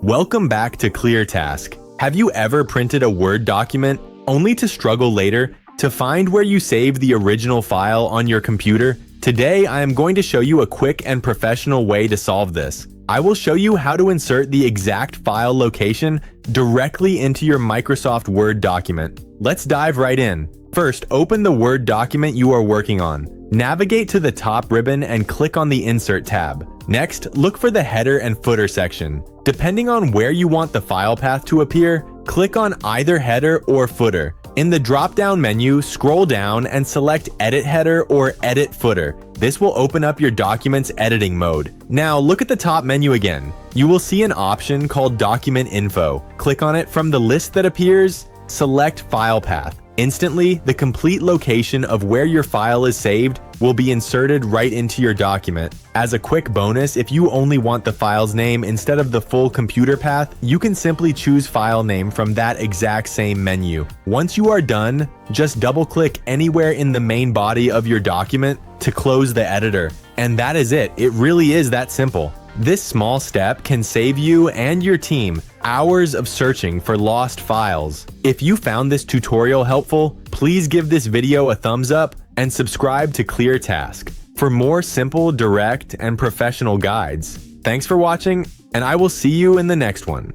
Welcome back to ClearTask. Have you ever printed a Word document only to struggle later to find where you saved the original file on your computer? Today, I am going to show you a quick and professional way to solve this. I will show you how to insert the exact file location directly into your Microsoft Word document. Let's dive right in. First, open the Word document you are working on. Navigate to the top ribbon and click on the Insert tab. Next, look for the header and footer section. Depending on where you want the file path to appear, click on either header or footer. In the drop-down menu, scroll down and select Edit Header or Edit Footer. This will open up your document's editing mode. Now, look at the top menu again. You will see an option called Document Info. Click on it from the list that appears, select File Path. Instantly, the complete location of where your file is saved will be inserted right into your document. As a quick bonus, if you only want the file's name instead of the full computer path, you can simply choose file name from that exact same menu. Once you are done, just double-click anywhere in the main body of your document to close the editor. And that is it. It really is that simple. This small step can save you and your team hours of searching for lost files. If you found this tutorial helpful, please give this video a thumbs up and subscribe to ClearTask for more simple, direct, and professional guides. Thanks for watching, and I will see you in the next one.